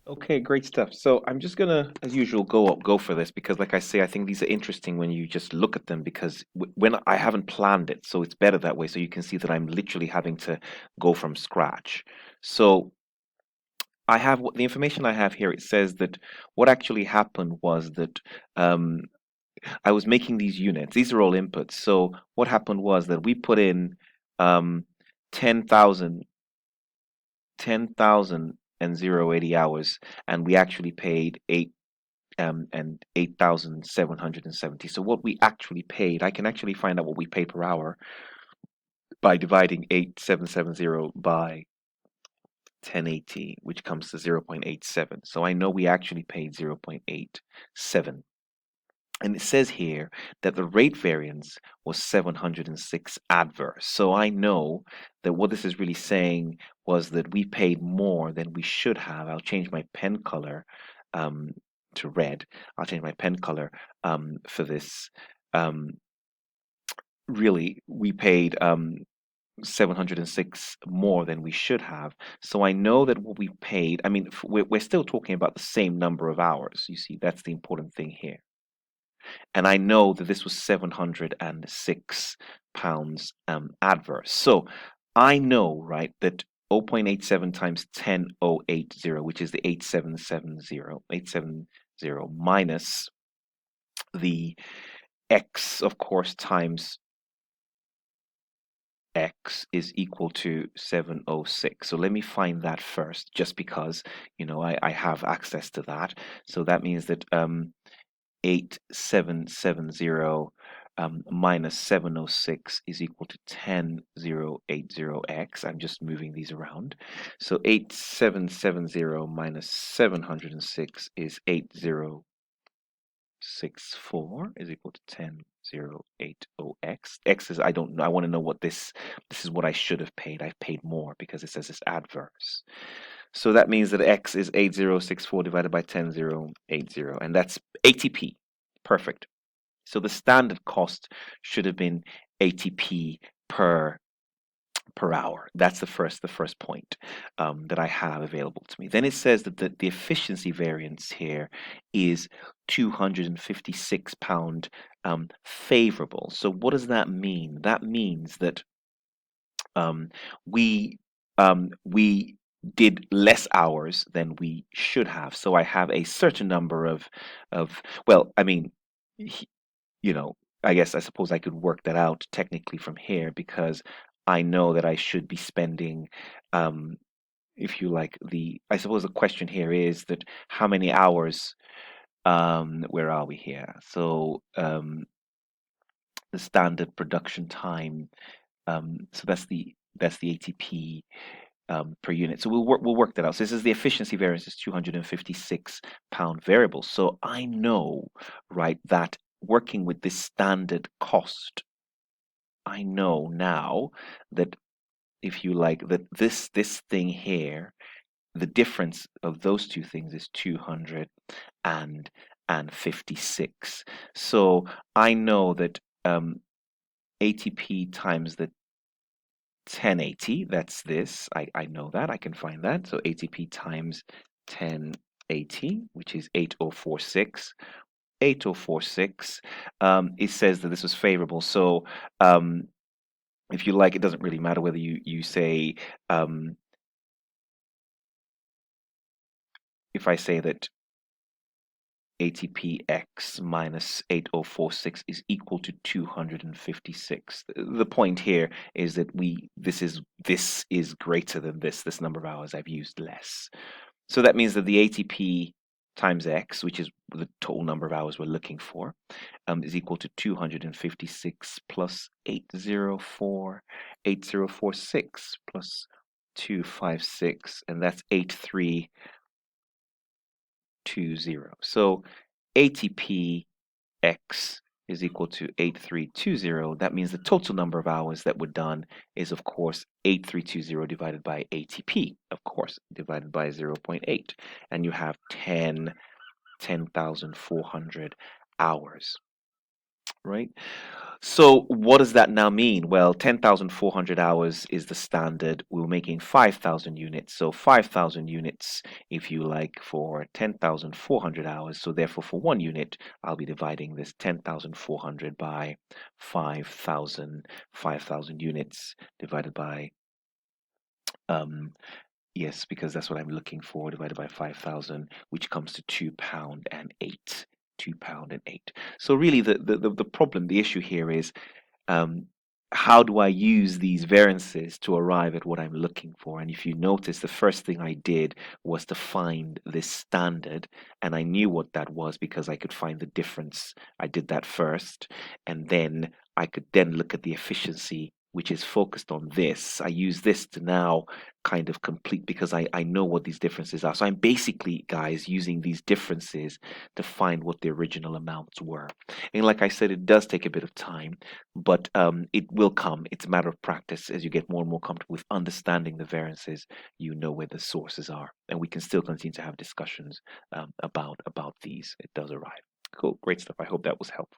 Okay, great stuff. So I'm just gonna, as usual, go for this because, like I say, I think these are interesting when you just look at them because when I haven't planned it, so it's better that way. So you can see that I'm literally having to go from scratch. So I have the information I have here. It says that what actually happened was that um, I was making these units. These are all inputs. So what happened was that we put in um, 10,000 and 080 hours, and we actually paid 8,770. So what we actually paid, I can actually find out what we pay per hour by dividing 8,770 by 1080, which comes to 0.87. So I know we actually paid 0.87. And it says here that the rate variance was 706 adverse. So I know that what this is really saying was that we paid more than we should have. I'll change my pen color um, to red. I'll change my pen color for this. Um, Really, we paid 706 more than we should have. So I know that what we paid, I mean, we're still talking about the same number of hours. You see, that's the important thing here. And I know that this was 706 pounds adverse. So I know, right, that 0.87 times 10,080, which is the 8,770 minus the x, of course, times x is equal to 706. So let me find that first, just because, I have access to that. So that means that 8770 minus 706 is equal to 10080x. I'm just moving these around. So 8770 minus 706 is 8064 is equal to 10080x. X is, I don't know. I want to know what this is what I should have paid. I've paid more because it says it's adverse. So that means that x is 8064 divided by 10080, and that's ATP. Perfect. So the standard cost should have been ATP per hour. That's the first point that I have available to me. Then it says that the efficiency variance here is 256 pound favorable. So what does that mean? That means that um, we we did less hours than we should have. So I have a certain number of well, I mean, he- you know, I suppose I could work that out technically from here because I know that I should be spending, um, if you like, I suppose the question here is that how many hours, where are we here? So the standard production time, so that's the ATP per unit. So we'll work that out. So this is the efficiency variance is 256 pound variable. So I know, right, that working with this standard cost, I know now that if you like that this thing here, the difference of those two things is 256. So I know that ATP times the 1080, that's this. I know that. I can find that. So ATP times 1080, which is 8046. 8046. It says that this was favorable. So if you like, it doesn't really matter whether you say, um, if I say that ATPX minus 8046 is equal to 256. The point here is that this is greater than this number of hours I've used less. So that means that the ATP times X, which is the total number of hours we're looking for, is equal to 256 plus 8046 plus 256, and that's 8320. So ATP X is equal to 8320. That means the total number of hours that were done is, of course, 8320 divided by ATP, of course, divided by 0.8. And you have 10,400 hours. right? So what does that now mean? Well, 10,400 hours is the standard. We were making 5,000 units. So 5,000 units, if you like, for 10,400 hours. So therefore, for 1 unit, I'll be dividing this 10,400 by 5,000, 5,000 units divided by, um, yes, because that's what I'm looking for, divided by 5,000, which comes to £2.08. £2.08. So really the problem, the issue here is, um, how do I use these variances to arrive at what I'm looking for? And if you notice, the first thing I did was to find this standard, and I knew what that was because I could find the difference. I did that first, and then I could then look at the efficiency, which is focused on this. I use this to now kind of complete because I know what these differences are. So I'm basically, guys, using these differences to find what the original amounts were. And like I said, it does take a bit of time, but it will come. It's a matter of practice. As you get more and more comfortable with understanding the variances, you know where the sources are, and we can still continue to have discussions about these. It does arrive. Cool, great stuff. I hope that was helpful.